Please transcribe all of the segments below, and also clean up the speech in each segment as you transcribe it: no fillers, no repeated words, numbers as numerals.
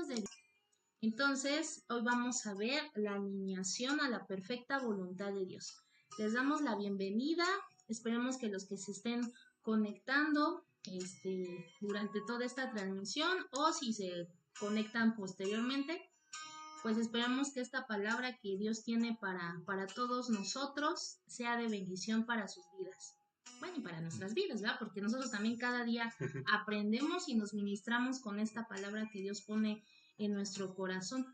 de Dios. Entonces, hoy vamos a ver la alineación a la perfecta voluntad de Dios. Les damos la bienvenida. Esperemos que los que se estén conectando durante toda esta transmisión o si se conectan posteriormente, pues esperamos que esta palabra que Dios tiene para todos nosotros sea de bendición para sus vidas. Bueno, y para nuestras vidas, ¿verdad? Porque nosotros también cada día aprendemos y nos ministramos con esta palabra que Dios pone en nuestro corazón.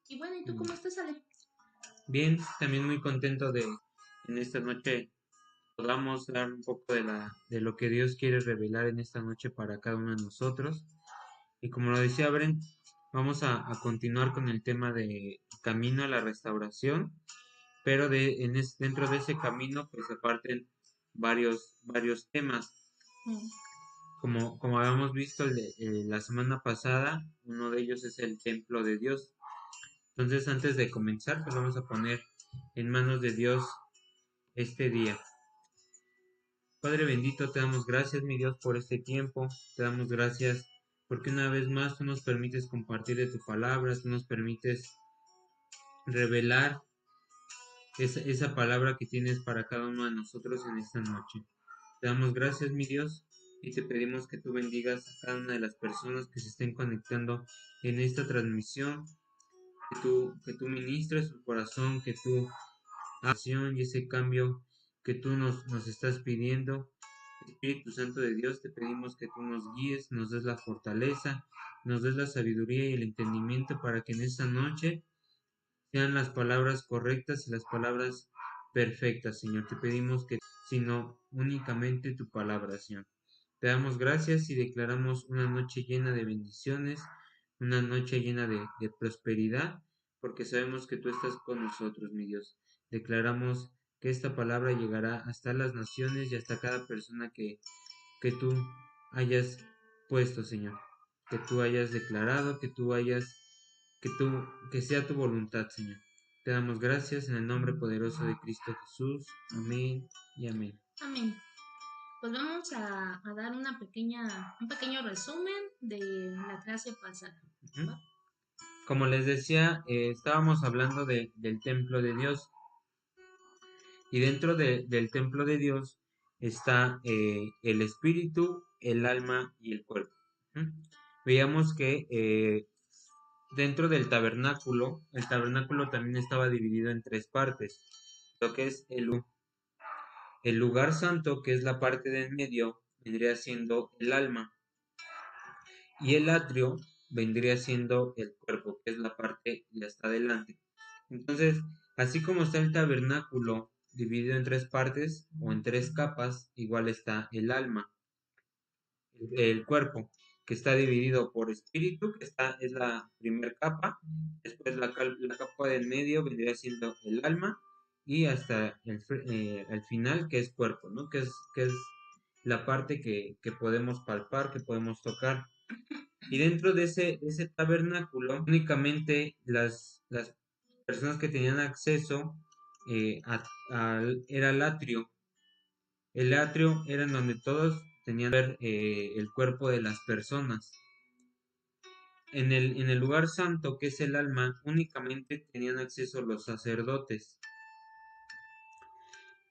Y bueno, ¿y tú cómo estás, Ale? Bien, también muy contento de en esta noche podamos dar un poco de lo que Dios quiere revelar en esta noche para cada uno de nosotros. Y como lo decía Brent, vamos a continuar con el tema de camino a la restauración, pero dentro de ese camino pues se parten varios temas. Como habíamos visto la semana pasada, uno de ellos es el templo de Dios. Entonces, antes de comenzar, pues vamos a poner en manos de Dios este día. Padre bendito, te damos gracias, mi Dios, por este tiempo. Te damos gracias porque una vez más tú nos permites compartir de tu palabra, tú nos permites revelar esa palabra que tienes para cada uno de nosotros en esta noche. Te damos gracias, mi Dios, y te pedimos que tú bendigas a cada una de las personas que se estén conectando en esta transmisión, que tú ministres su corazón, que tú acción y ese cambio que tú nos estás pidiendo. Espíritu Santo de Dios, te pedimos que tú nos guíes, nos des la fortaleza, nos des la sabiduría y el entendimiento para que en esta noche sean las palabras correctas y las palabras perfectas, Señor. Te pedimos que, sino únicamente tu palabra, Señor. Te damos gracias y declaramos una noche llena de bendiciones, una noche llena de prosperidad, porque sabemos que tú estás con nosotros, mi Dios. Declaramos que esta palabra llegará hasta las naciones y hasta cada persona que tú hayas puesto, Señor. Que tú hayas declarado, que sea tu voluntad, Señor. Te damos gracias en el nombre poderoso de Cristo Jesús. Amén y amén. Amén. Pues vamos a dar un pequeño resumen de la clase pasada. Uh-huh. Como les decía, estábamos hablando del templo de Dios. Y dentro del templo de Dios está el espíritu, el alma y el cuerpo. ¿Mm? Veíamos que dentro del tabernáculo, el tabernáculo también estaba dividido en tres partes. Lo que es el lugar santo, que es la parte de en medio, vendría siendo el alma. Y el atrio vendría siendo el cuerpo, que es la parte de hasta adelante. Entonces, así como está el tabernáculo dividido en tres partes o en tres capas, igual está el alma, el cuerpo, que está dividido por espíritu, es la primera capa, después la capa del medio vendría siendo el alma y hasta el final que es cuerpo, ¿no? Que es la parte que podemos palpar, que podemos tocar. Y dentro de ese tabernáculo, únicamente las personas que tenían acceso era el atrio. El atrio era en donde todos tenían que ver el cuerpo de las personas. En el lugar santo, que es el alma, únicamente tenían acceso los sacerdotes.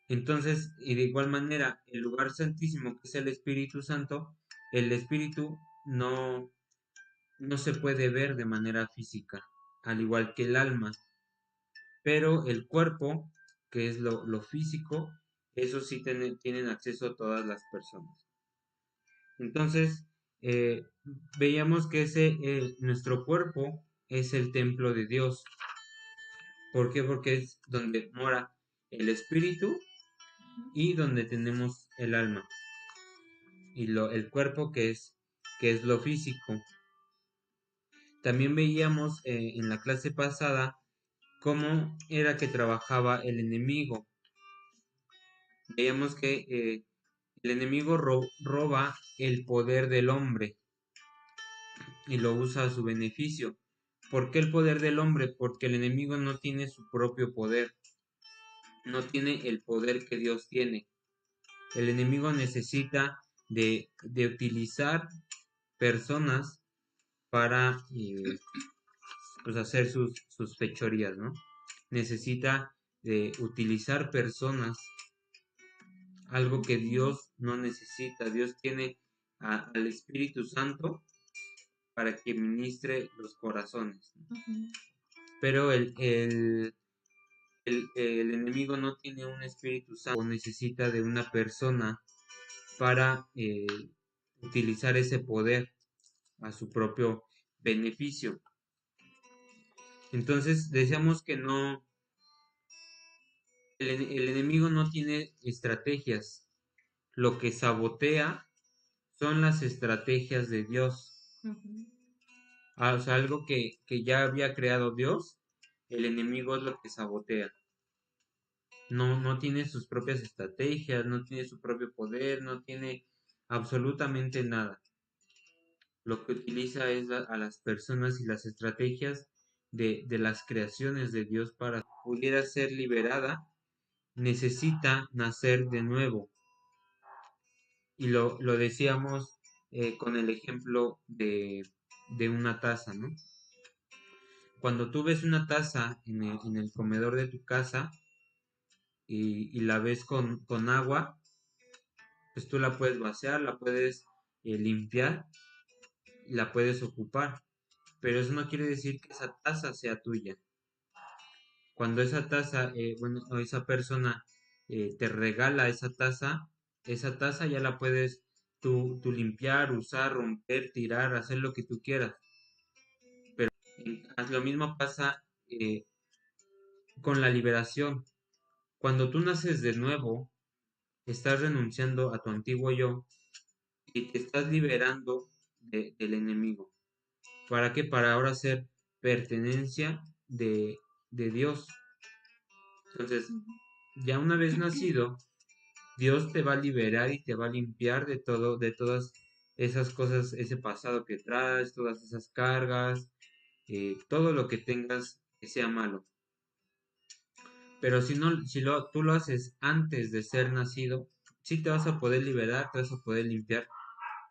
Entonces, y de igual manera, el lugar santísimo, que es el Espíritu Santo, el Espíritu no se puede ver de manera física, al igual que el alma, pero el cuerpo, que es lo físico, eso sí tienen acceso a todas las personas. Entonces, eh, veíamos que nuestro cuerpo es el templo de Dios. ¿Por qué? Porque es donde mora el espíritu y donde tenemos el alma y el cuerpo que es lo físico. También veíamos en la clase pasada cómo era que trabajaba el enemigo. Veíamos que el enemigo roba el poder del hombre y lo usa a su beneficio. ¿Por qué el poder del hombre? Porque el enemigo no tiene su propio poder, no tiene el poder que Dios tiene. El enemigo necesita de utilizar personas para pues hacer sus fechorías, ¿no? Necesita de utilizar personas, algo que Dios no necesita. Dios tiene al Espíritu Santo para que ministre los corazones, ¿no? Pero el enemigo no tiene un Espíritu Santo, o necesita de una persona para utilizar ese poder a su propio beneficio. Entonces decíamos que no, el enemigo no tiene estrategias. Lo que sabotea son las estrategias de Dios. O sea, algo que ya había creado Dios, el enemigo es lo que sabotea. No tiene sus propias estrategias, no tiene su propio poder, no tiene absolutamente nada. Lo que utiliza es a las personas y las estrategias de las creaciones de Dios para que pudiera ser liberada, necesita nacer de nuevo. Y lo decíamos con el ejemplo de una taza, ¿no? Cuando tú ves una taza en el comedor de tu casa y la ves con agua, pues tú la puedes vaciar, la puedes limpiar, la puedes ocupar, pero eso no quiere decir que esa taza sea tuya. Cuando esa taza, o esa persona te regala esa taza ya la puedes tú limpiar, usar, romper, tirar, hacer lo que tú quieras. Pero lo mismo pasa con la liberación. Cuando tú naces de nuevo, estás renunciando a tu antiguo yo y te estás liberando del enemigo. ¿Para qué? Para ahora ser pertenencia de Dios. Entonces, ya una vez nacido, Dios te va a liberar y te va a limpiar de todo, de todas esas cosas, ese pasado que traes, todas esas cargas, todo lo que tengas que sea malo. Pero si no, tú lo haces antes de ser nacido, sí te vas a poder liberar, te vas a poder limpiar,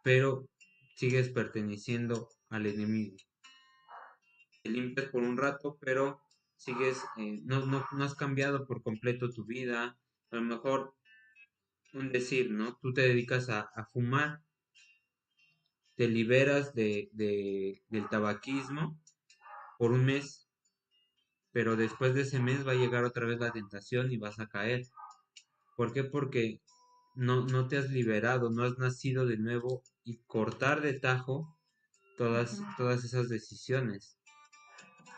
pero sigues perteneciendo al enemigo. Te limpias por un rato, pero sigues, no has cambiado por completo tu vida. A lo mejor, un decir, ¿no? Tú te dedicas a fumar, te liberas del tabaquismo por un mes, pero después de ese mes va a llegar otra vez la tentación y vas a caer. ¿Por qué? Porque no te has liberado, no has nacido de nuevo y cortar de tajo todas esas decisiones.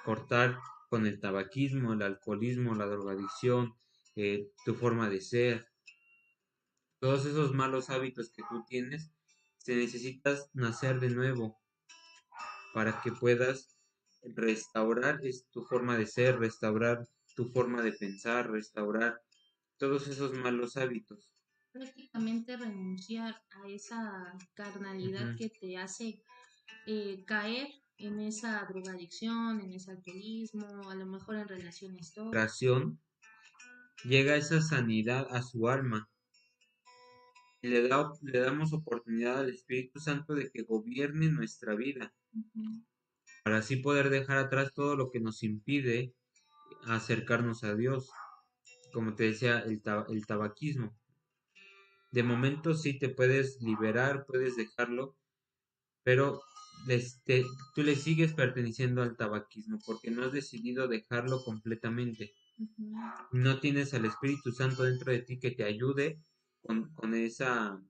Cortar con el tabaquismo, el alcoholismo, la drogadicción, tu forma de ser, todos esos malos hábitos que tú tienes, te necesitas nacer de nuevo para que puedas restaurar tu forma de ser, restaurar tu forma de pensar, restaurar todos esos malos hábitos. Prácticamente renunciar a esa carnalidad Ujú. que te hace caer en esa drogadicción, en ese alcoholismo, a lo mejor en relaciones tóxicas. Oración, llega esa sanidad a su alma y le damos oportunidad al Espíritu Santo de que gobierne nuestra vida, para así poder dejar atrás todo lo que nos impide acercarnos a Dios, como te decía, el tabaquismo. De momento sí te puedes liberar, puedes dejarlo, pero tú le sigues perteneciendo al tabaquismo porque no has decidido dejarlo completamente. No tienes al Espíritu Santo dentro de ti que te ayude con esa...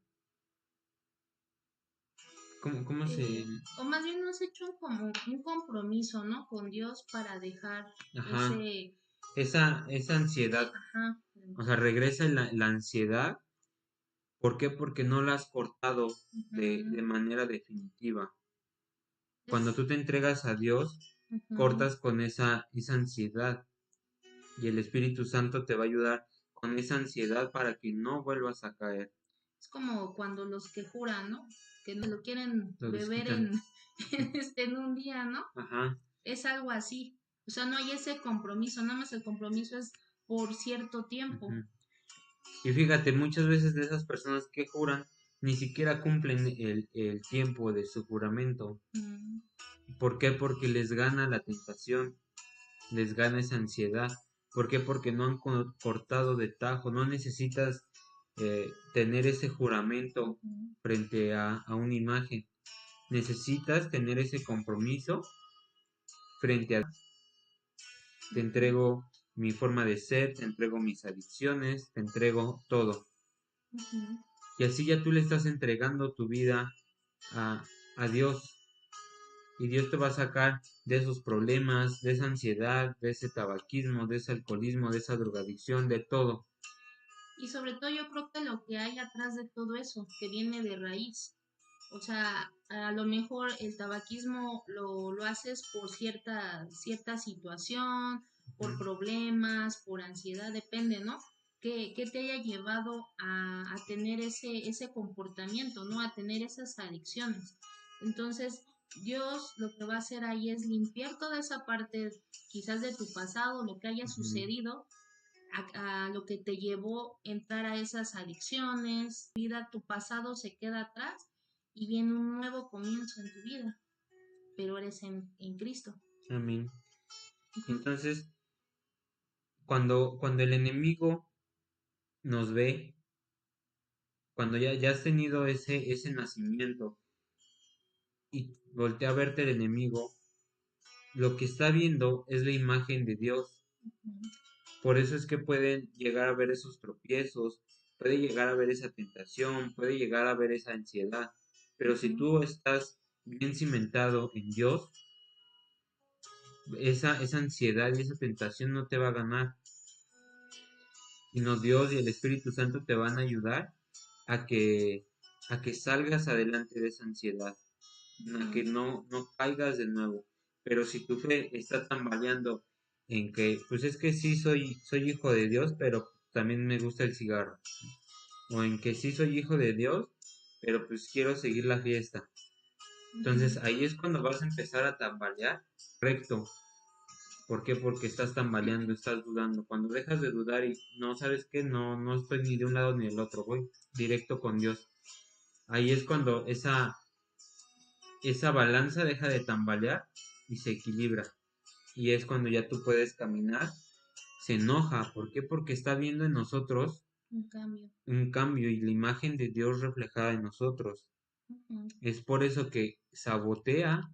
¿Cómo se...? O más bien no has hecho como un compromiso, ¿no? Con Dios para dejar Ajá, ese... esa ansiedad. Ajá. O sea, regresa la ansiedad. ¿Por qué? Porque no la has cortado de manera definitiva. Cuando tú te entregas a Dios, cortas con esa ansiedad y el Espíritu Santo te va a ayudar con esa ansiedad para que no vuelvas a caer. Es como cuando los que juran, ¿no? Que no lo quieren Lo beber desquitan. en un día, ¿no? Ajá. Es algo así. O sea, no hay ese compromiso, nada más el compromiso es por cierto tiempo. Ujú. Y fíjate, muchas veces de esas personas que juran ni siquiera cumplen el tiempo de su juramento. ¿Por qué? Porque les gana la tentación, les gana esa ansiedad. ¿Por qué? Porque no han cortado de tajo, no necesitas tener ese juramento Ujú. frente a una imagen. Necesitas tener ese compromiso frente a te Ujú. entrego mi forma de ser, te entrego mis adicciones, te entrego todo. Ujú. Y así ya tú le estás entregando tu vida a Dios. Y Dios te va a sacar de esos problemas, de esa ansiedad, de ese tabaquismo, de ese alcoholismo, de esa drogadicción, de todo. Y sobre todo yo creo que lo que hay atrás de todo eso, que viene de raíz. O sea, a lo mejor el tabaquismo lo haces por cierta situación, por Ujú. problemas, por ansiedad, depende, ¿no? Que te haya llevado a tener ese comportamiento, ¿no? A tener esas adicciones. Entonces, Dios lo que va a hacer ahí es limpiar toda esa parte, quizás de tu pasado, lo que haya Ujú. sucedido, a lo que te llevó a entrar a esas adicciones, vida, tu pasado se queda atrás y viene un nuevo comienzo en tu vida, pero eres en Cristo. Amén. Ujú. Entonces, cuando el enemigo nos ve, cuando ya has tenido ese nacimiento y voltea a verte el enemigo, lo que está viendo es la imagen de Dios. Ujú. Por eso es que pueden llegar a ver esos tropiezos, puede llegar a ver esa tentación, puede llegar a ver esa ansiedad. Pero si Ujú. tú estás bien cimentado en Dios, esa ansiedad y esa tentación no te va a ganar, sino Dios y el Espíritu Santo te van a ayudar a que, a que salgas adelante de esa ansiedad, a que Ujú. no caigas de nuevo. Pero si tu fe está tambaleando en que, pues es que sí soy hijo de Dios, pero también me gusta el cigarro. O en que sí soy hijo de Dios, pero pues quiero seguir la fiesta. Entonces Ujú. ahí es cuando vas a empezar a tambalear. Correcto. ¿Por qué? Porque estás tambaleando, estás dudando. Cuando dejas de dudar y no sabes qué, no estoy ni de un lado ni del otro, voy directo con Dios. Ahí es cuando esa balanza deja de tambalear y se equilibra. Y es cuando ya tú puedes caminar. Se enoja. ¿Por qué? Porque está viendo en nosotros Un cambio. un cambio y la imagen de Dios reflejada en nosotros. Ujú. Es por eso que sabotea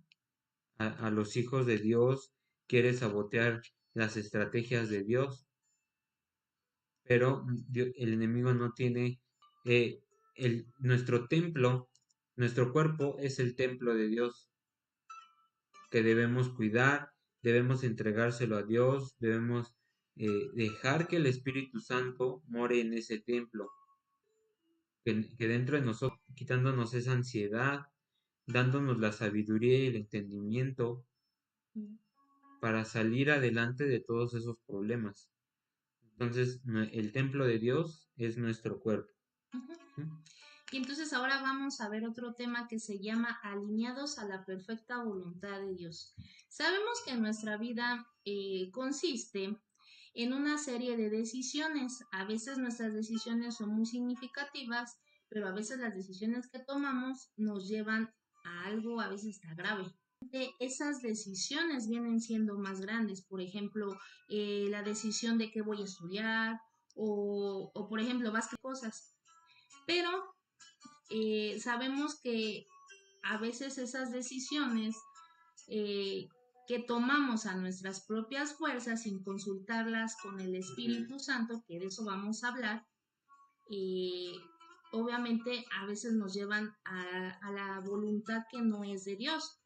a los hijos de Dios, quiere sabotear las estrategias de Dios, pero el enemigo no tiene nuestro templo, nuestro cuerpo es el templo de Dios que debemos cuidar, debemos entregárselo a Dios, debemos dejar que el Espíritu Santo more en ese templo, que dentro de nosotros, quitándonos esa ansiedad, dándonos la sabiduría y el entendimiento Ujú. para salir adelante de todos esos problemas. Entonces, el templo de Dios es nuestro cuerpo. Ujú. ¿Mm? Y entonces ahora vamos a ver otro tema que se llama alineados a la perfecta voluntad de Dios. Sabemos que nuestra vida consiste en una serie de decisiones. A veces nuestras decisiones son muy significativas, pero a veces las decisiones que tomamos nos llevan a algo a veces hasta grave. Esas decisiones vienen siendo más grandes, por ejemplo, la decisión de qué voy a estudiar o por ejemplo, vas a cosas. Pero sabemos que a veces esas decisiones eh, que tomamos a nuestras propias fuerzas sin consultarlas con el Ujú. Espíritu Santo, que de eso vamos a hablar, eh, obviamente a veces nos llevan a la voluntad que no es de Dios.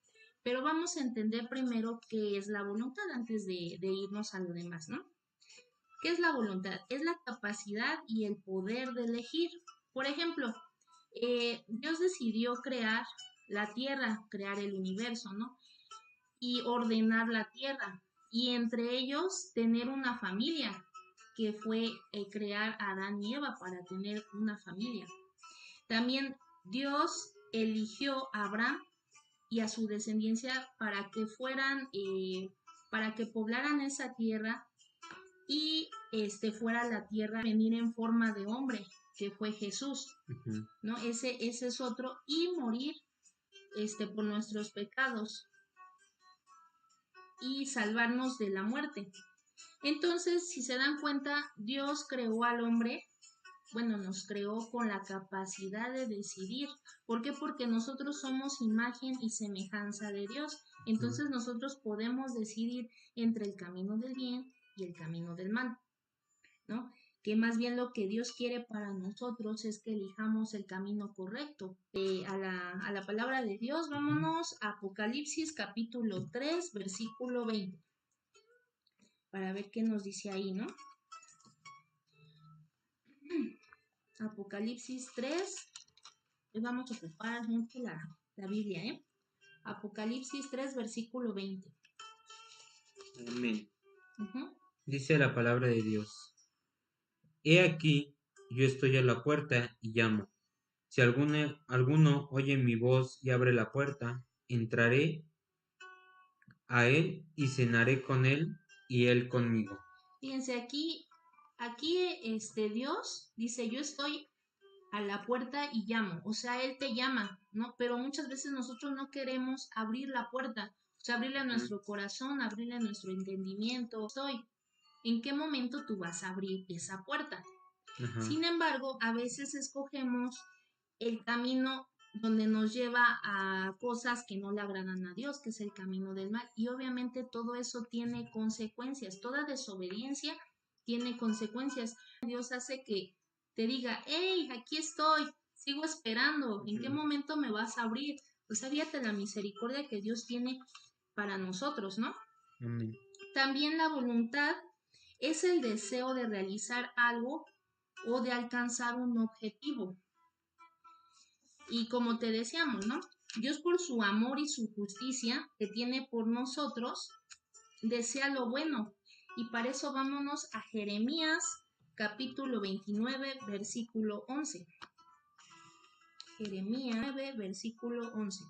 Pero vamos a entender primero qué es la voluntad antes de irnos a lo demás, ¿no? ¿Qué es la voluntad? Es la capacidad y el poder de elegir. Por ejemplo, Dios decidió crear la tierra, crear el universo, ¿no? Y ordenar la tierra. Y entre ellos tener una familia, que fue crear a Adán y Eva para tener una familia. También Dios eligió a Abraham y a su descendencia para que para que poblaran esa tierra y fuera la tierra a venir en forma de hombre, que fue Jesús, Ujú. ¿no? Ese es otro, y morir por nuestros pecados. y salvarnos de la muerte. Entonces, si se dan cuenta, Dios creó al hombre, bueno, nos creó con la capacidad de decidir. ¿Por qué? Porque nosotros somos imagen y semejanza de Dios. Entonces nosotros podemos decidir entre el camino del bien y el camino del mal, ¿no? Que más bien lo que Dios quiere para nosotros es que elijamos el camino correcto. A la palabra de Dios, vámonos a Apocalipsis capítulo 3, versículo 20, para ver qué nos dice ahí, ¿no? Apocalipsis 3, vamos a ocupar mucho la Biblia, ¿eh? Apocalipsis 3, versículo 20. Amén. Uh-huh. Dice la palabra de Dios: He aquí, yo estoy a la puerta y llamo. Si alguno oye mi voz y abre la puerta, entraré a él y cenaré con él y él conmigo. Fíjense, Dios dice, yo estoy a la puerta y llamo, o sea, Él te llama, ¿no? Pero muchas veces nosotros no queremos abrir la puerta, o sea, abrirle a nuestro corazón, abrirle a nuestro entendimiento. ¿En qué momento tú vas a abrir esa puerta? Ajá. Sin embargo, a veces escogemos el camino donde nos lleva a cosas que no le agradan a Dios, que es el camino del mal. Y obviamente todo eso tiene consecuencias, toda desobediencia tiene consecuencias. Dios hace que te diga, hey, aquí estoy, sigo esperando, ¿en qué momento me vas a abrir? O sea, fíjate la misericordia que Dios tiene para nosotros, ¿no? Amén. También la voluntad es el deseo de realizar algo o de alcanzar un objetivo. Y como te decíamos, ¿no? Dios por su amor y su justicia que tiene por nosotros, desea lo bueno. Y para eso vámonos a Jeremías capítulo 29, versículo 11. Jeremías 9, versículo 11.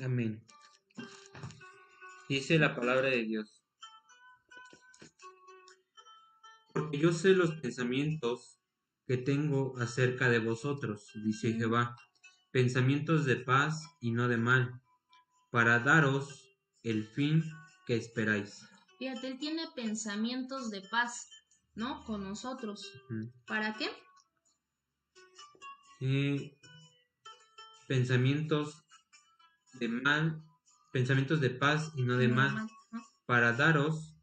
Amén. Dice la palabra de Dios: Porque yo sé los pensamientos que tengo acerca de vosotros, dice Jehová, pensamientos de paz y no de mal, para daros el fin que esperáis. Fíjate, Él tiene pensamientos de paz, ¿no? Con nosotros. ¿Para qué? Pensamientos de mal, pensamientos de paz y no de mal, ¿no? para daros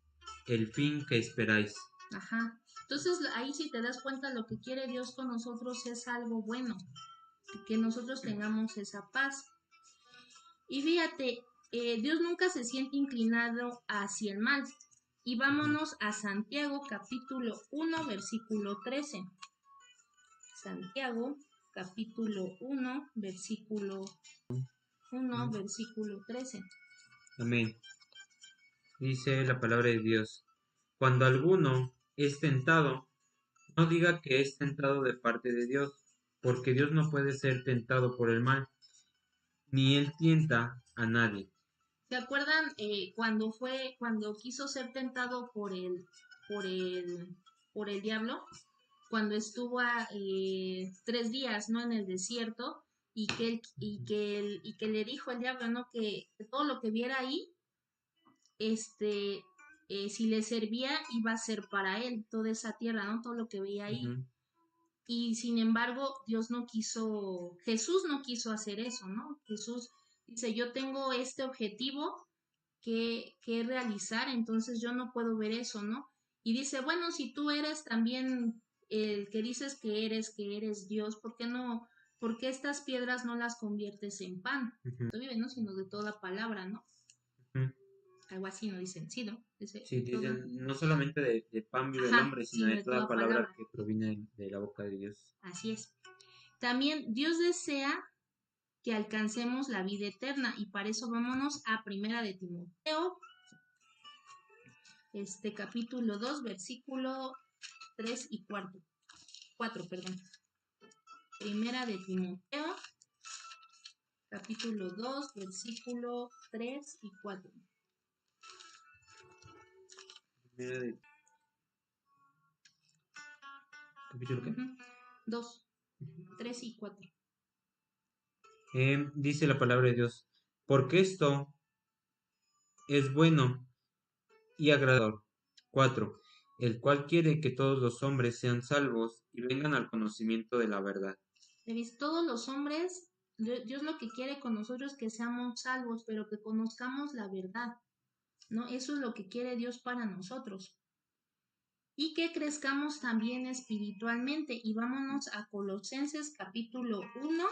el fin que esperáis. Ajá. Entonces ahí si te das cuenta lo que quiere Dios con nosotros es algo bueno, que nosotros tengamos esa paz. Y fíjate, Dios nunca se siente inclinado hacia el mal. Y vámonos a Santiago capítulo 1 versículo 13. Santiago capítulo 1 versículo 13. Amén. Dice la palabra de Dios: Cuando alguno es tentado, no diga que es tentado de parte de Dios, porque Dios no puede ser tentado por el mal, ni él tienta a nadie. ¿Se acuerdan cuando quiso ser tentado por el, por el diablo? Cuando estuvo 3 días, ¿no? En el desierto y que le dijo el diablo, ¿no? Que todo lo que viera ahí, si le servía, iba a ser para él, toda esa tierra, ¿no? Todo lo que veía ahí. Y sin embargo, Jesús no quiso hacer eso, ¿no? Jesús dice, yo tengo este objetivo que realizar, entonces yo no puedo ver eso, ¿no? Y dice, bueno, si tú eres también el que dices que eres Dios, ¿por qué estas piedras no las conviertes en pan? No vive, ¿no? Sino de toda palabra, ¿no? Algo así, ¿no? Dicen, sí, ¿no? Sí, dicen, no solamente de pan vive el hombre, sino de toda palabra que proviene de la boca de Dios. Así es. También Dios desea que alcancemos la vida eterna y para eso vámonos a Primera de Timoteo, capítulo 2, versículo 3 y 4, perdón. Primera de Timoteo, capítulo 2, versículo 3 y 4. ¿Capítulo qué? 2, 3 y 4. Dice la palabra de Dios, porque esto es bueno y agradador. 4. El cual quiere que todos los hombres sean salvos y vengan al conocimiento de la verdad. Todos los hombres, Dios lo que quiere con nosotros es que seamos salvos, pero que conozcamos la verdad, ¿no? Eso es lo que quiere Dios para nosotros. Y que crezcamos también espiritualmente. Y vámonos a Colosenses capítulo 1,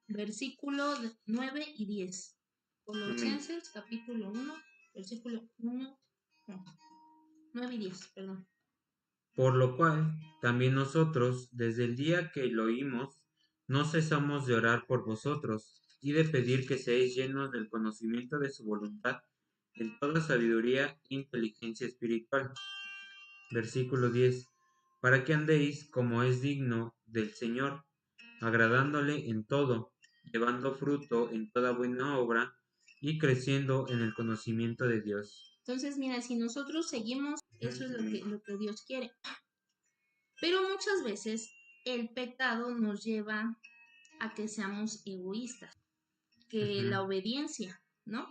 versículo 9 y 10. Amén. Colosenses capítulo 1, versículo 1, no, 9 y 10, perdón. Por lo cual, también nosotros, desde el día que lo oímos, no cesamos de orar por vosotros y de pedir que seáis llenos del conocimiento de su voluntad en toda sabiduría e inteligencia espiritual. Versículo 10. Para que andéis como es digno del Señor, agradándole en todo, llevando fruto en toda buena obra y creciendo en el conocimiento de Dios. Entonces, mira, si nosotros seguimos, eso es lo que Dios quiere. Pero muchas veces el pecado nos lleva a que seamos egoístas, que la obediencia, ¿no?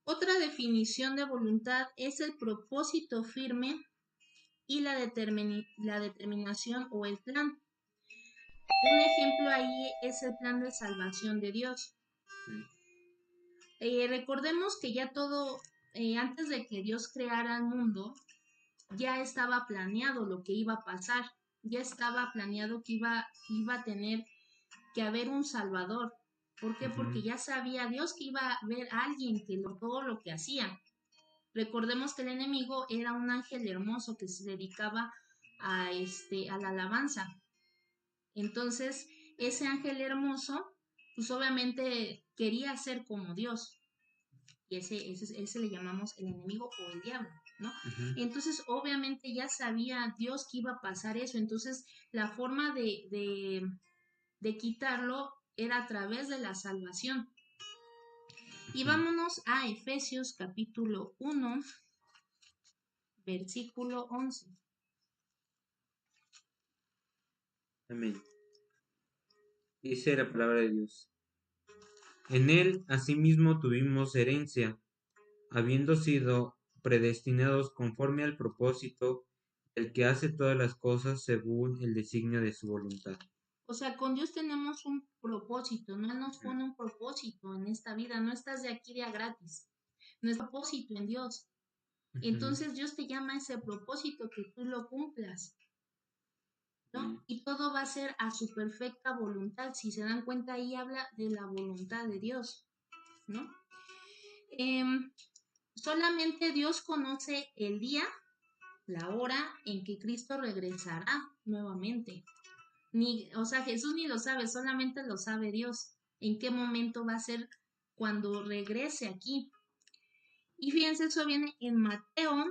Otra definición de voluntad es el propósito firme y la determinación o el plan. Un ejemplo ahí es el plan de salvación de Dios. Recordemos que ya todo, antes de que Dios creara el mundo, ya estaba planeado lo que iba a pasar, ya estaba planeado que iba a tener que haber un Salvador. ¿Por qué? Porque ya sabía Dios que iba a haber alguien que todo lo que hacía. Recordemos que el enemigo era un ángel hermoso que se dedicaba a la alabanza. Entonces, ese ángel hermoso, pues obviamente quería ser como Dios. Y ese le llamamos el enemigo o el diablo, ¿no? Entonces, obviamente ya sabía Dios que iba a pasar eso. Entonces, la forma de quitarlo era a través de la salvación. Y vámonos a Efesios capítulo 1, versículo 11. Amén. Dice la palabra de Dios. En él asimismo tuvimos herencia, habiendo sido predestinados conforme al propósito del que hace todas las cosas según el designio de su voluntad. O sea, con Dios tenemos un propósito, no nos pone un propósito en esta vida, no estás de aquí de a gratis, no es propósito en Dios. Entonces Dios te llama a ese propósito que tú lo cumplas, ¿no? Y todo va a ser a su perfecta voluntad. Si se dan cuenta, ahí habla de la voluntad de Dios, ¿no? Solamente Dios conoce el día, la hora en que Cristo regresará nuevamente. O sea, Jesús ni lo sabe, solamente lo sabe Dios. En qué momento va a ser cuando regrese aquí. Y fíjense, eso viene en Mateo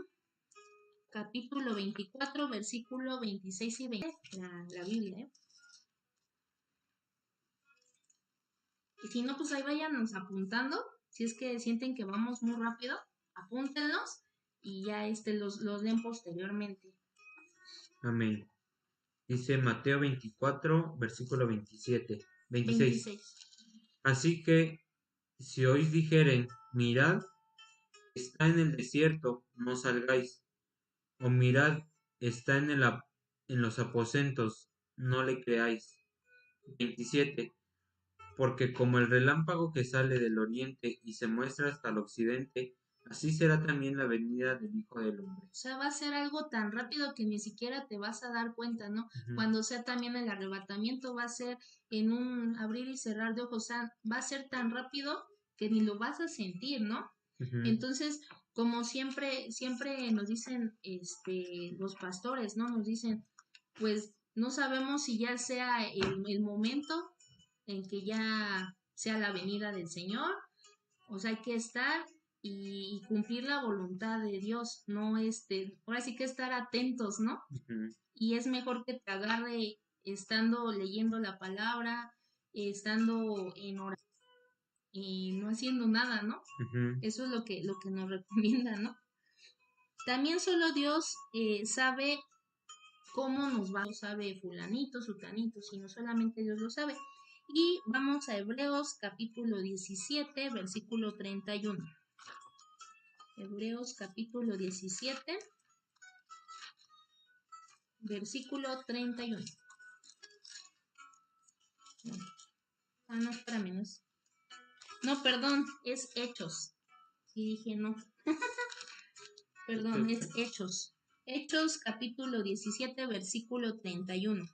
capítulo 24, versículo 26 y 20, la Biblia, ¿eh? Y si no, pues ahí váyanos apuntando. Si es que sienten que vamos muy rápido, apúntenlos y ya los leen posteriormente. Amén. Dice Mateo 24, versículo 26. 26. Así que si oís dijeren, mirad, está en el desierto, no salgáis. O mirad, está en los aposentos, no le creáis. 27. Porque como el relámpago que sale del oriente y se muestra hasta el occidente, así será también la venida del Hijo del Hombre. O sea, va a ser algo tan rápido que ni siquiera te vas a dar cuenta, ¿no? Cuando sea también el arrebatamiento, va a ser en un abrir y cerrar de ojos, o sea, va a ser tan rápido que ni lo vas a sentir, ¿no? Entonces, como siempre nos dicen los pastores, ¿no? Nos dicen, pues no sabemos si ya sea el momento en que ya sea la venida del Señor, o sea, hay que estar y cumplir la voluntad de Dios, no ahora sí que estar atentos, ¿no? Y es mejor que te agarre estando leyendo la palabra, estando en oración y no haciendo nada, ¿no? Eso es lo que nos recomienda, ¿no? También solo Dios sabe cómo nos va, no sabe fulanito, sutanito, sino solamente Dios lo sabe. Y vamos a Hebreos capítulo 17, versículo 31. Hebreos capítulo 17, versículo 31. No, espérame, no es. No, perdón, es Hechos. Y dije no. Perdón, es Hechos. Hechos capítulo 17, versículo 31.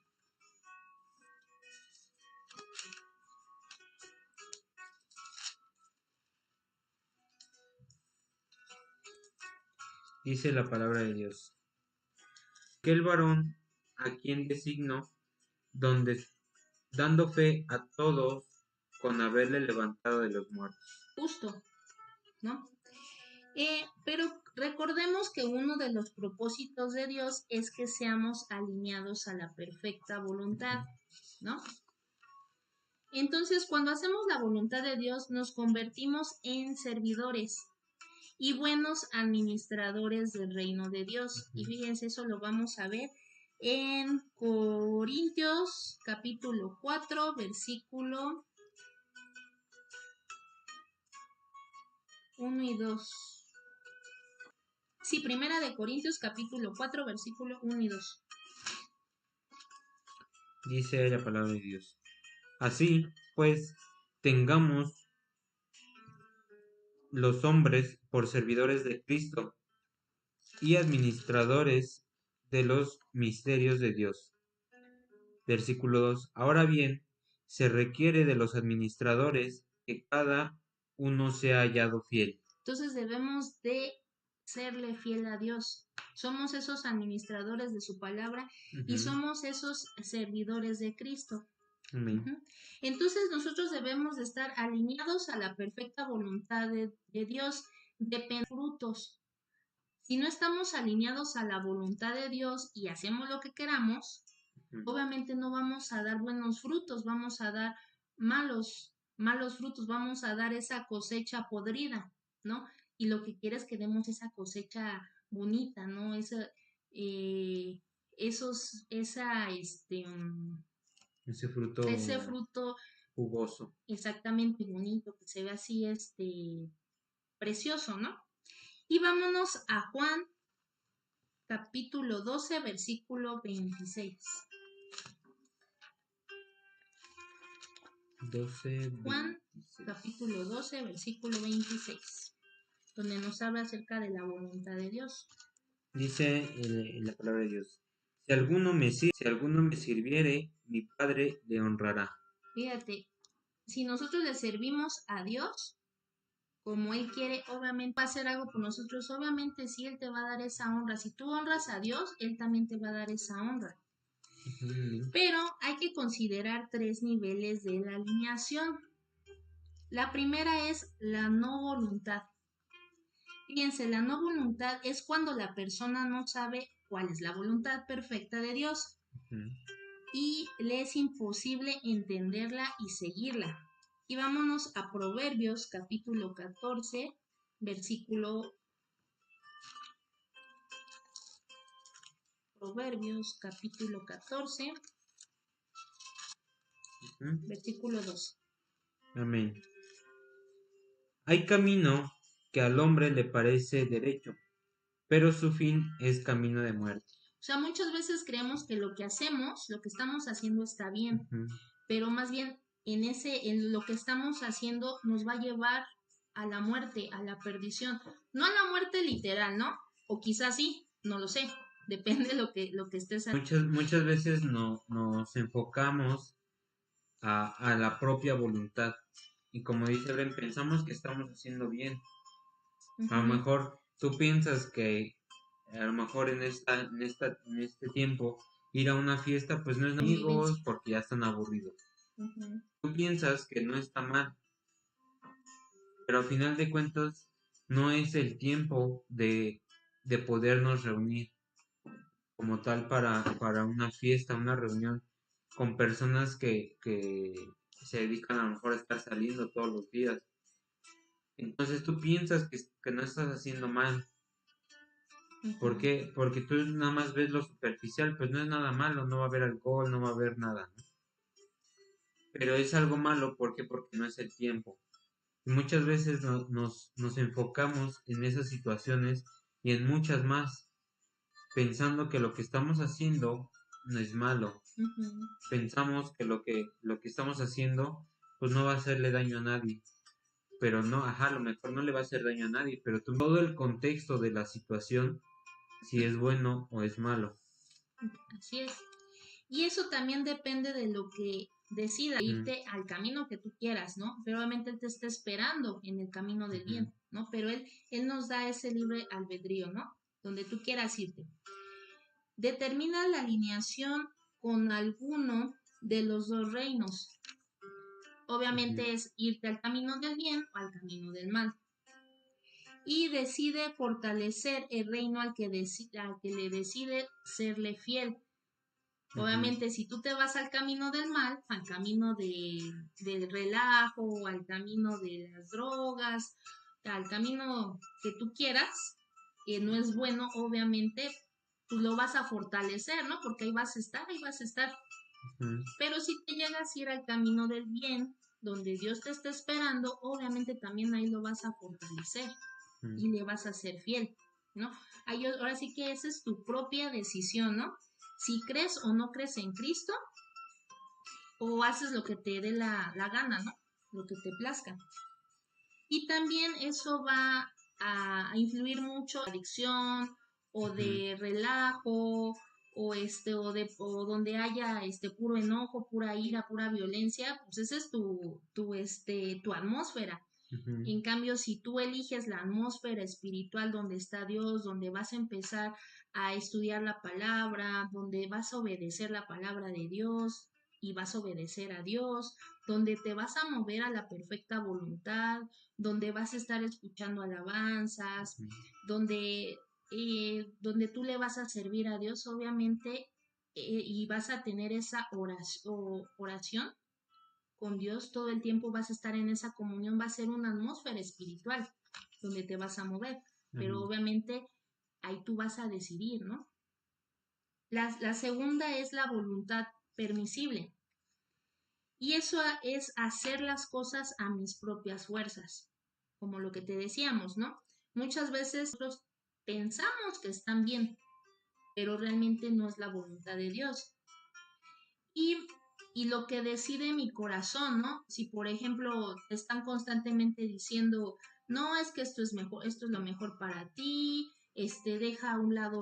Dice la palabra de Dios: que el varón a quien designó, donde dando fe a todos con haberle levantado de los muertos. Justo, ¿no? Pero recordemos que uno de los propósitos de Dios es que seamos alineados a la perfecta voluntad, ¿no? Entonces, cuando hacemos la voluntad de Dios, nos convertimos en servidores y buenos administradores del reino de Dios. Y fíjense, eso lo vamos a ver en Corintios capítulo 4, versículo 1 y 2. Sí, primera de Corintios capítulo 4, versículo 1 y 2. Dice la palabra de Dios: así pues, tengamos los hombres por servidores de Cristo y administradores de los misterios de Dios. Versículo 2. Ahora bien, se requiere de los administradores que cada uno sea hallado fiel. Entonces debemos de serle fiel a Dios. Somos esos administradores de su palabra y somos esos servidores de Cristo. Amén. Entonces nosotros debemos de estar alineados a la perfecta voluntad de Dios, depende de frutos. Si no estamos alineados a la voluntad de Dios y hacemos lo que queramos, obviamente no vamos a dar buenos frutos, vamos a dar malos frutos, vamos a dar esa cosecha podrida, ¿no? Y lo que quiere es que demos esa cosecha bonita, ¿no? Ese fruto jugoso, exactamente bonito, que se ve así, precioso, ¿no? Y vámonos a Juan capítulo 12, versículo 26. 12, Juan capítulo 12, versículo 26, donde nos habla acerca de la voluntad de Dios. Dice la palabra de Dios: si alguno me sirviere, mi Padre le honrará. Fíjate, si nosotros le servimos a Dios como Él quiere, obviamente va a hacer algo por nosotros, obviamente sí, Él te va a dar esa honra. Si tú honras a Dios, Él también te va a dar esa honra. Pero hay que considerar 3 niveles de la alineación. La primera es la no voluntad. Fíjense, la no voluntad es cuando la persona no sabe cuál es la voluntad perfecta de Dios y le es imposible entenderla y seguirla. Y vámonos a Proverbios capítulo 14, versículo Proverbios capítulo 14, versículo 2. Amén. Hay camino que al hombre le parece derecho, pero su fin es camino de muerte. O sea, muchas veces creemos que lo que hacemos, lo que estamos haciendo está bien, pero más bien en lo que estamos haciendo nos va a llevar a la muerte, a la perdición. No a la muerte literal, ¿no? O quizás sí, no lo sé. Depende de lo que estés haciendo. Muchas veces nos enfocamos a la propia voluntad. Y como dice Bren, pensamos que estamos haciendo bien. A lo mejor tú piensas que a lo mejor en este tiempo ir a una fiesta pues no es amigos porque ya están aburridos. Tú piensas que no está mal, pero al final de cuentas no es el tiempo de podernos reunir como tal para una fiesta, una reunión con personas que se dedican a lo mejor a estar saliendo todos los días. Entonces tú piensas que no estás haciendo mal. ¿Por qué? Porque tú nada más ves lo superficial, pues no es nada malo, no va a haber alcohol, no va a haber nada, ¿no? pero es algo malo, ¿por qué? Porque no es el tiempo. Y muchas veces nos enfocamos en esas situaciones y en muchas más, pensando que lo que estamos haciendo no es malo. Ujú. Pensamos que lo que estamos haciendo pues no va a hacerle daño a nadie. Pero no, ajá, a lo mejor no le va a hacer daño a nadie, pero todo el contexto de la situación, si es bueno o es malo. Así es. Y eso también depende de lo que decida Ujú, irte al camino que tú quieras, ¿no? Pero obviamente Él te está esperando en el camino del ujú, bien, ¿no? Pero Él nos da ese libre albedrío, ¿no? Donde tú quieras irte. Determina la alineación con alguno de los dos reinos. ujú, Obviamente es irte al camino del bien o al camino del mal. Y decide fortalecer el reino al que le decide serle fiel. ujú, Obviamente, si tú te vas al camino del mal, al camino del relajo, al camino de las drogas, al camino que tú quieras, que no es bueno, obviamente, tú lo vas a fortalecer, ¿no? Porque ahí vas a estar, ahí vas a estar. ujú, Pero si te llegas a ir al camino del bien, donde Dios te está esperando, obviamente también ahí lo vas a fortalecer ujú, y le vas a ser fiel, ¿no? Ahora sí que esa es tu propia decisión, ¿no? Si crees o no crees en Cristo, o haces lo que te dé la gana, ¿no? Lo que te plazca. Y también eso va a influir mucho en adicción o ujú, de relajo o donde haya puro enojo, pura ira, pura violencia, pues esa es tu atmósfera. ujú, En cambio, si tú eliges la atmósfera espiritual donde está Dios, donde vas a empezar a estudiar la palabra, donde vas a obedecer la palabra de Dios y vas a obedecer a Dios, donde te vas a mover a la perfecta voluntad, donde vas a estar escuchando alabanzas, ujú, donde tú le vas a servir a Dios, obviamente, y vas a tener esa oración con Dios, todo el tiempo vas a estar en esa comunión, va a ser una atmósfera espiritual donde te vas a mover, pero amén, obviamente ahí tú vas a decidir, ¿no? La segunda es la voluntad permisible y eso es hacer las cosas a mis propias fuerzas, como lo que te decíamos, ¿no? Muchas veces nosotros pensamos que están bien, pero realmente no es la voluntad de Dios. Y, y lo que decide mi corazón, ¿no? Si por ejemplo te están constantemente diciendo, no, es que esto es mejor, esto es lo mejor para ti, deja a un lado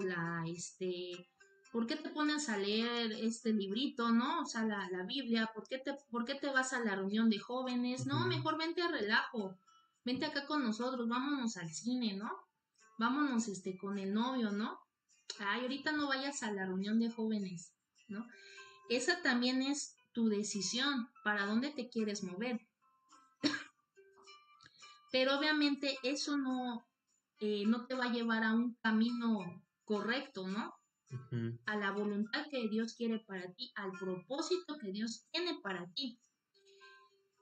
¿por qué te pones a leer este librito, no? O sea, la Biblia, por qué te vas a la reunión de jóvenes? No, ujú, mejor vente a relajo, vente acá con nosotros, vámonos al cine, ¿no? Vámonos, con el novio, ¿no? Ay, ahorita no vayas a la reunión de jóvenes, ¿no? Esa también es tu decisión, para dónde te quieres mover. Pero obviamente eso no te va a llevar a un camino correcto, ¿no? ujú, A la voluntad que Dios quiere para ti, al propósito que Dios tiene para ti.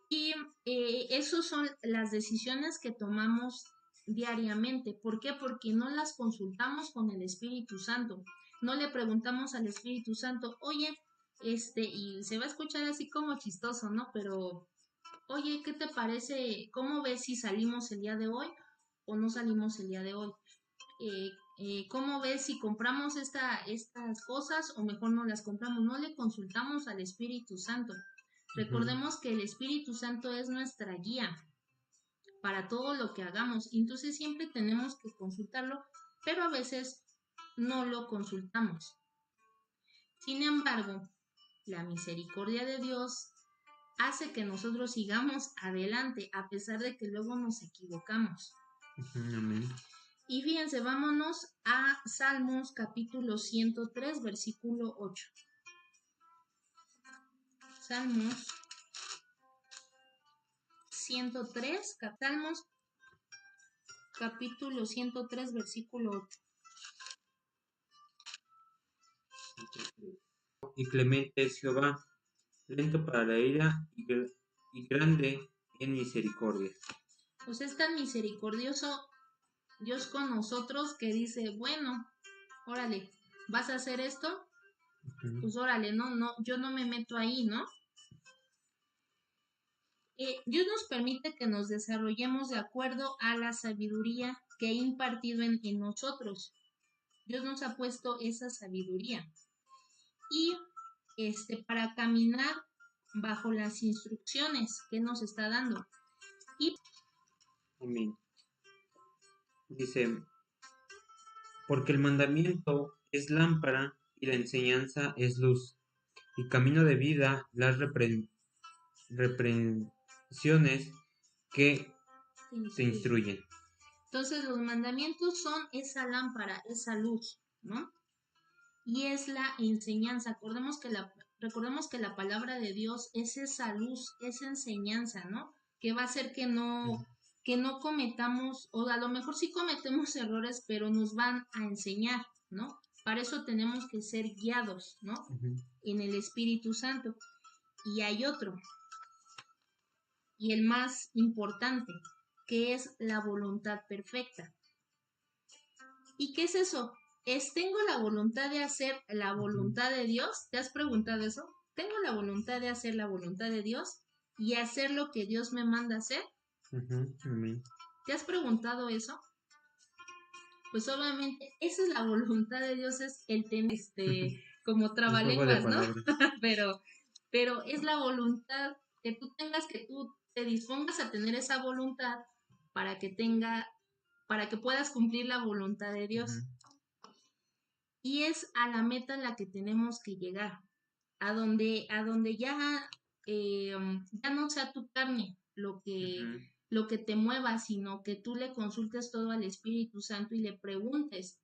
Y esas son las decisiones que tomamos diariamente. ¿Por qué? Porque no las consultamos con el Espíritu Santo. No le preguntamos al Espíritu Santo, oye, y se va a escuchar así como chistoso, ¿no? Pero, oye, ¿qué te parece? ¿Cómo ves si salimos el día de hoy o no salimos el día de hoy? ¿Cómo ves si compramos estas cosas o mejor no las compramos? No le consultamos al Espíritu Santo. ujú, Recordemos que el Espíritu Santo es nuestra guía para todo lo que hagamos. Entonces siempre tenemos que consultarlo, pero a veces no lo consultamos. Sin embargo, la misericordia de Dios hace que nosotros sigamos adelante a pesar de que luego nos equivocamos. ujú, amén. Y fíjense, vámonos a Salmos capítulo 103, versículo 8. Salmos 103, Salmos capítulo 103, versículo 8. Y clemente es Jehová, lento para la ira y grande en misericordia. Pues es tan misericordioso Dios con nosotros que dice, bueno, órale, ¿vas a hacer esto? Ujú, Pues órale, no, yo no me meto ahí, ¿no? Dios nos permite que nos desarrollemos de acuerdo a la sabiduría que ha impartido en nosotros. Dios nos ha puesto esa sabiduría. Y para caminar bajo las instrucciones que nos está dando. Y Amén. Dice, porque el mandamiento es lámpara y la enseñanza es luz, y camino de vida las reprensiones que te instruyen. Entonces los mandamientos son esa lámpara, esa luz, ¿no? Y es la enseñanza. Recordemos que la palabra de Dios es esa luz, esa enseñanza, ¿no? Que va a hacer que no cometamos, o a lo mejor sí cometemos errores, pero nos van a enseñar, ¿no? Para eso tenemos que ser guiados, ¿no? En el Espíritu Santo. Y hay otro, y el más importante, que es la voluntad perfecta. ¿Y qué es eso? ¿Tengo la voluntad de hacer la voluntad de Dios? ¿Te has preguntado eso? ¿Tengo la voluntad de hacer la voluntad de Dios y hacer lo que Dios me manda hacer? Amén. ¿Te has preguntado eso? Pues obviamente esa es la voluntad de Dios, es el tener como trabalenguas, ¿no? pero es la voluntad que tú tengas, que tú te dispongas a tener esa voluntad para que puedas cumplir la voluntad de Dios. Y es a la meta en la que tenemos que llegar, a donde ya no sea tu carne lo que te mueva, sino que tú le consultes todo al Espíritu Santo y le preguntes,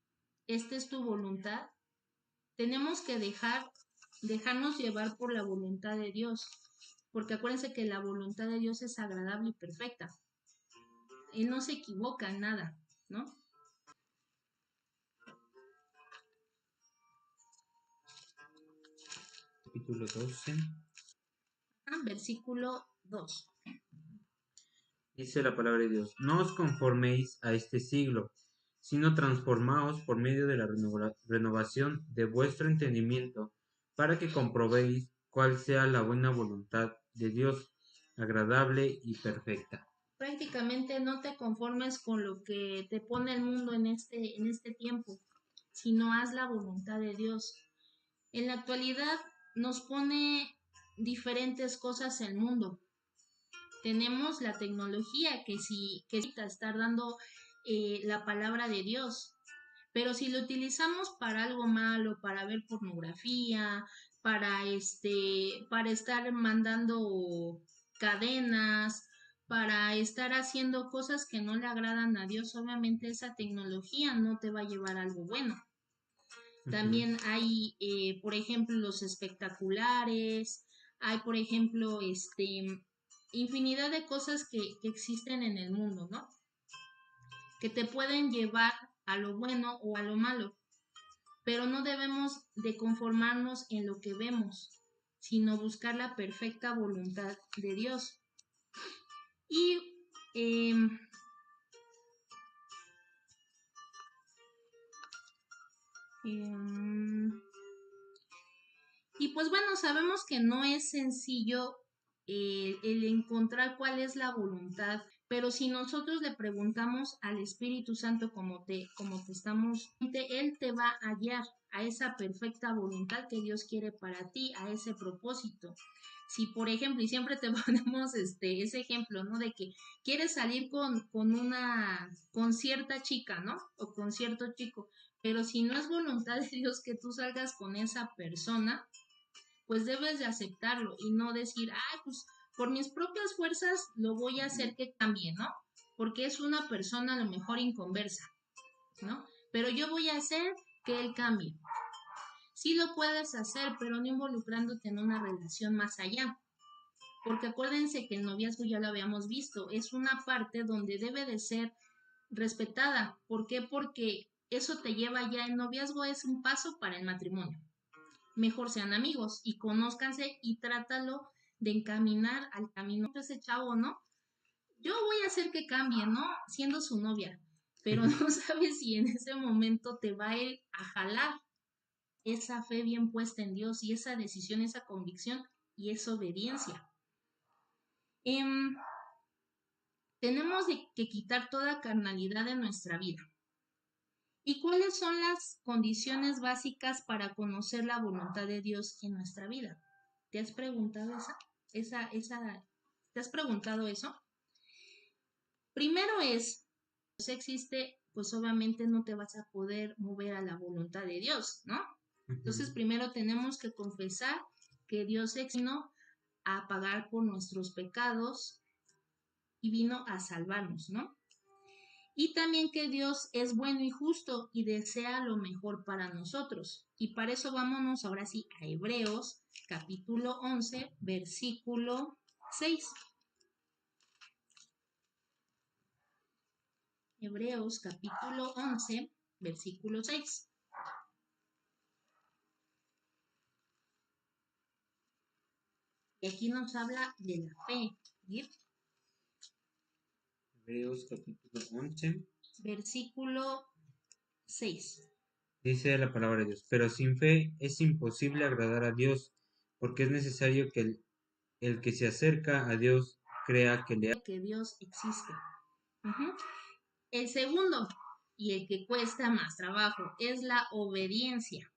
¿esta es tu voluntad? Tenemos que dejarnos llevar por la voluntad de Dios, porque acuérdense que la voluntad de Dios es agradable y perfecta. Él no se equivoca en nada, ¿no? Capítulo 12. Versículo 2. Dice la palabra de Dios, no os conforméis a este siglo, sino transformaos por medio de la renovación de vuestro entendimiento, para que comprobéis cuál sea la buena voluntad de Dios, agradable y perfecta. Prácticamente no te conformes con lo que te pone el mundo en este tiempo, sino haz la voluntad de Dios. En la actualidad nos pone diferentes cosas el mundo. Tenemos la tecnología que estar dando la palabra de Dios, pero si lo utilizamos para algo malo, para ver pornografía, para estar mandando cadenas, para estar haciendo cosas que no le agradan a Dios, obviamente esa tecnología no te va a llevar a algo bueno. También hay, por ejemplo, los espectaculares, hay, por ejemplo, infinidad de cosas que existen en el mundo, ¿no? Que te pueden llevar a lo bueno o a lo malo, pero no debemos de conformarnos en lo que vemos, sino buscar la perfecta voluntad de Dios. Y pues bueno, sabemos que no es sencillo el encontrar cuál es la voluntad, pero si nosotros le preguntamos al Espíritu Santo como te estamos, Él te va a guiar a esa perfecta voluntad que Dios quiere para ti, a ese propósito. Si por ejemplo, y siempre te ponemos ese ejemplo, ¿no? De que quieres salir con cierta chica, ¿no? O con cierto chico, pero si no es voluntad de Dios que tú salgas con esa persona, pues debes de aceptarlo y no decir, pues por mis propias fuerzas lo voy a hacer que cambie, ¿no? Porque es una persona a lo mejor inconversa, ¿no? Pero yo voy a hacer que él cambie. Sí lo puedes hacer, pero no involucrándote en una relación más allá. Porque acuérdense que el noviazgo ya lo habíamos visto, es una parte donde debe de ser respetada. ¿Por qué? Porque eso te lleva ya, el noviazgo es un paso para el matrimonio. Mejor sean amigos y conózcanse y trátalo de encaminar al camino. Ese chavo, ¿no? Yo voy a hacer que cambie, ¿no? Siendo su novia, pero no sabes si en ese momento te va él a jalar esa fe bien puesta en Dios y esa decisión, esa convicción y esa obediencia. Em, tenemos que quitar toda carnalidad de nuestra vida. ¿Y cuáles son las condiciones básicas para conocer la voluntad de Dios en nuestra vida? ¿Te has preguntado ¿te has preguntado eso? Primero es, si Dios existe, pues obviamente no te vas a poder mover a la voluntad de Dios, ¿no? Entonces primero tenemos que confesar que Dios vino a pagar por nuestros pecados y vino a salvarnos, ¿no? Y también que Dios es bueno y justo y desea lo mejor para nosotros. Y para eso vámonos ahora sí a Hebreos capítulo 11, versículo 6. Hebreos capítulo 11, versículo 6. Y aquí nos habla de la fe. ¿Sí? Hebreos capítulo 11. Versículo 6. Dice la palabra de Dios, pero sin fe es imposible agradar a Dios, porque es necesario que el que se acerca a Dios crea que le Que Dios existe. El segundo, y el que cuesta más trabajo, es la obediencia.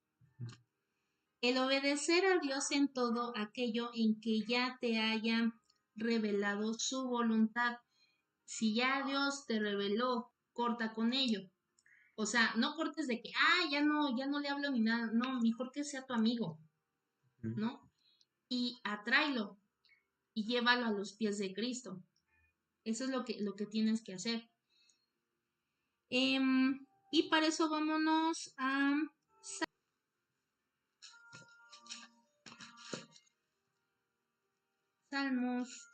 El obedecer a Dios en todo aquello en que ya te haya revelado su voluntad. Si ya Dios te reveló, corta con ello. O sea, no cortes de que, ya no le hablo ni nada. No, mejor que sea tu amigo, ¿no? Y atráelo y llévalo a los pies de Cristo. Eso es lo que tienes que hacer. Y para eso vámonos a Salmos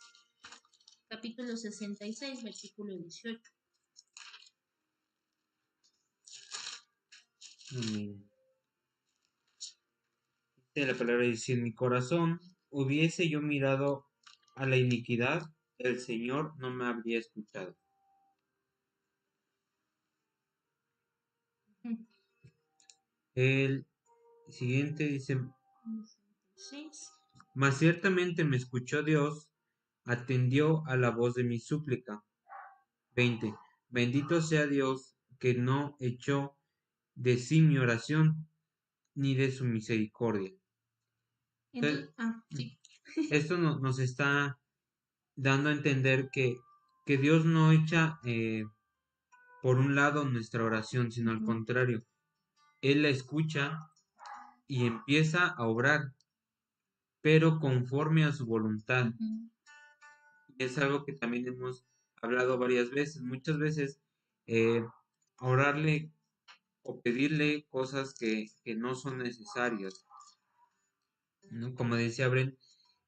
capítulo 66, versículo 18. Amén. La palabra dice, en mi corazón hubiese yo mirado a la iniquidad, el Señor no me habría escuchado. El siguiente dice, mas ciertamente me escuchó Dios, atendió a la voz de mi súplica. 20. Bendito sea Dios que no echó de sí mi oración, ni de su misericordia. Entonces, sí. Esto nos está dando a entender que Dios no echa por un lado nuestra oración, sino al contrario, Él la escucha y empieza a obrar, pero conforme a su voluntad. Y es algo que también hemos hablado varias veces. Muchas veces orarle o pedirle cosas que no son necesarias, ¿no? Como decía Bren,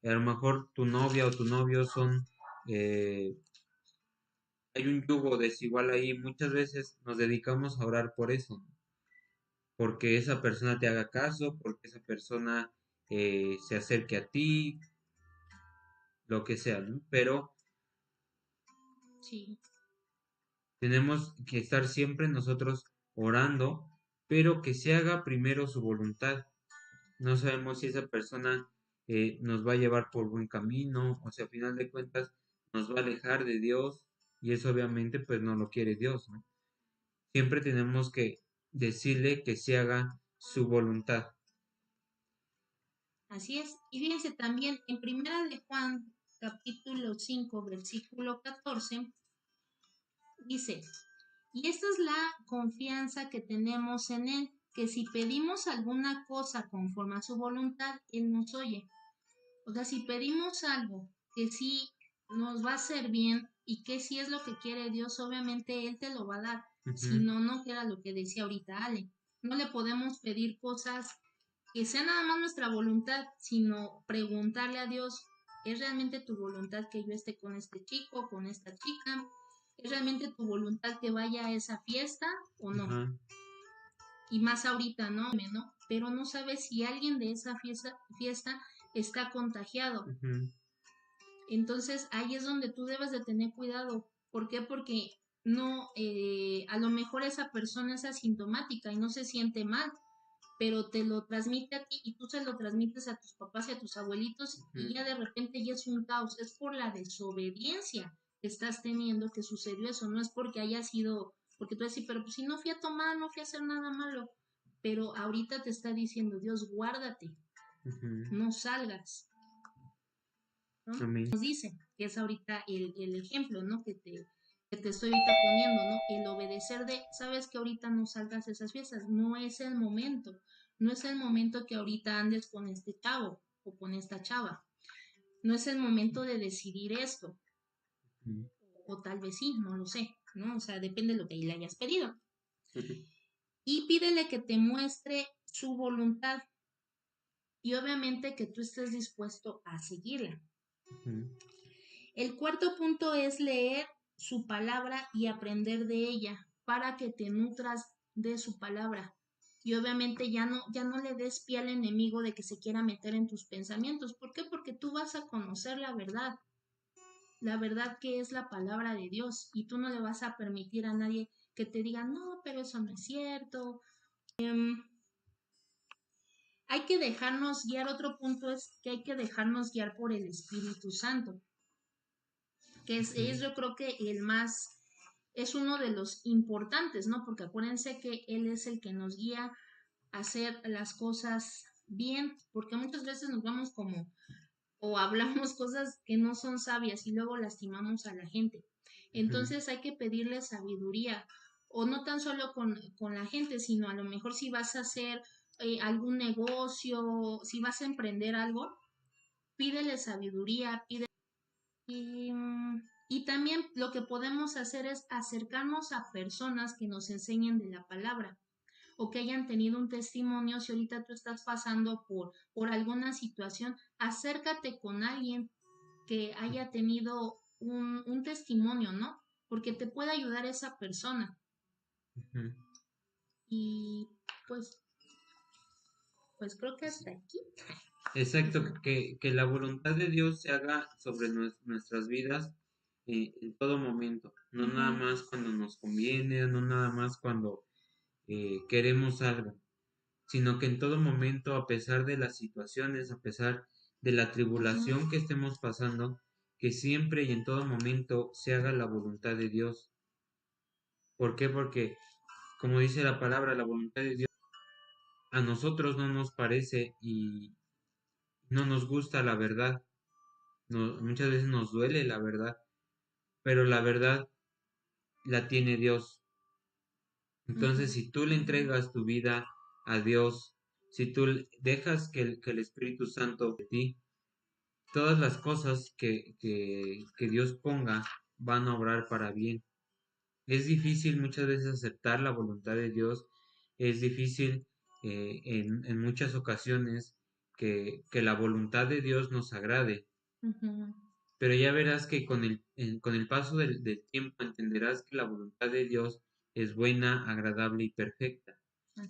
a lo mejor tu novia o tu novio son hay un yugo desigual ahí. Muchas veces nos dedicamos a orar por eso, ¿no? Porque esa persona te haga caso, porque esa persona se acerque a ti, lo que sea, ¿no? Pero sí. tenemos que estar siempre nosotros orando, pero que se haga primero su voluntad. No sabemos si esa persona nos va a llevar por buen camino, o sea, a final de cuentas nos va a alejar de Dios y eso obviamente pues no lo quiere Dios, ¿no? Siempre tenemos que decirle que se haga su voluntad. Así es. Y fíjense también en Primera de Juan, capítulo 5, versículo 14, dice, y esta es la confianza que tenemos en Él, que si pedimos alguna cosa conforme a su voluntad, Él nos oye. O sea, si pedimos algo que sí nos va a hacer bien y que sí es lo que quiere Dios, obviamente Él te lo va a dar. Si no, no queda lo que decía ahorita Ale. No le podemos pedir cosas que sean nada más nuestra voluntad, sino preguntarle a Dios, ¿es realmente tu voluntad que yo esté con este chico, con esta chica? ¿Es realmente tu voluntad que vaya a esa fiesta o no? Y más ahorita, ¿no? Pero no sabes si alguien de esa fiesta está contagiado. Entonces ahí es donde tú debes de tener cuidado. ¿Por qué? Porque no, a lo mejor esa persona es asintomática y no se siente mal, pero te lo transmite a ti y tú se lo transmites a tus papás y a tus abuelitos y ya de repente ya es un caos. Es por la desobediencia que estás teniendo que sucedió eso, no es porque haya sido, porque tú decís, pero pues si no fui a tomar, no fui a hacer nada malo, pero ahorita te está diciendo Dios, guárdate, no salgas, ¿no? Amén. Nos dice, que es ahorita el ejemplo, ¿no? Que te estoy ahorita poniendo, ¿no? El obedecer de, sabes que ahorita no salgas a esas fiestas, no es el momento, no es el momento que ahorita andes con este chavo o con esta chava, no es el momento de decidir esto, o tal vez sí, no lo sé, ¿no? O sea, depende de lo que le hayas pedido. Y pídele que te muestre su voluntad y obviamente que tú estés dispuesto a seguirla. El cuarto punto es leer su palabra y aprender de ella para que te nutras de su palabra. Y obviamente ya no le des pie al enemigo de que se quiera meter en tus pensamientos. ¿Por qué? Porque tú vas a conocer la verdad que es la palabra de Dios, y tú no le vas a permitir a nadie que te diga, no, pero eso no es cierto. Hay que dejarnos guiar, otro punto es que hay que dejarnos guiar por el Espíritu Santo, que es yo creo que el más, es uno de los importantes, ¿no? Porque acuérdense que Él es el que nos guía a hacer las cosas bien, porque muchas veces nos vamos como, o hablamos cosas que no son sabias y luego lastimamos a la gente. Entonces hay que pedirle sabiduría, o no tan solo con la gente, sino a lo mejor si vas a hacer algún negocio, si vas a emprender algo, pídele sabiduría, pídele. Y, y también lo que podemos hacer es acercarnos a personas que nos enseñen de la palabra o que hayan tenido un testimonio. Si ahorita tú estás pasando por alguna situación, acércate con alguien que haya tenido un testimonio, ¿no? Porque te puede ayudar esa persona. Y pues, pues creo que hasta aquí. Exacto, que la voluntad de Dios se haga sobre nuestras vidas en todo momento, no nada más cuando nos conviene, no nada más cuando queremos algo, sino que en todo momento, a pesar de las situaciones, a pesar de la tribulación que estemos pasando, que siempre y en todo momento se haga la voluntad de Dios. ¿Por qué? Porque, como dice la palabra, la voluntad de Dios a nosotros no nos parece y no nos gusta la verdad. Muchas veces nos duele la verdad, pero la verdad la tiene Dios. Entonces, si tú le entregas tu vida a Dios, si tú dejas que el Espíritu Santo de ti, todas las cosas que Dios ponga van a obrar para bien. Es difícil muchas veces aceptar la voluntad de Dios, es difícil en muchas ocasiones que la voluntad de Dios nos agrade, pero ya verás que con el paso del tiempo entenderás que la voluntad de Dios es buena, agradable y perfecta.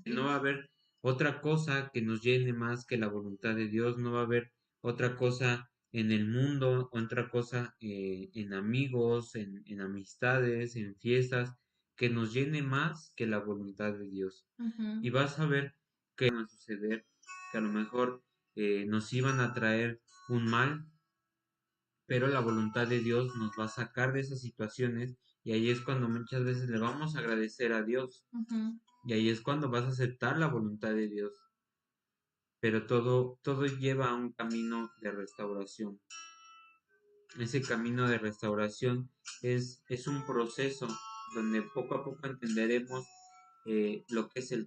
Que no va a haber otra cosa que nos llene más que la voluntad de Dios, no va a haber otra cosa en el mundo, otra cosa en amigos, en amistades, en fiestas, que nos llene más que la voluntad de Dios. Y vas a ver qué va a suceder, que a lo mejor nos iban a traer un mal, pero la voluntad de Dios nos va a sacar de esas situaciones y ahí es cuando muchas veces le vamos a agradecer a Dios y ahí es cuando vas a aceptar la voluntad de Dios. Pero todo lleva a un camino de restauración. Ese camino de restauración es un proceso donde poco a poco entenderemos lo que es el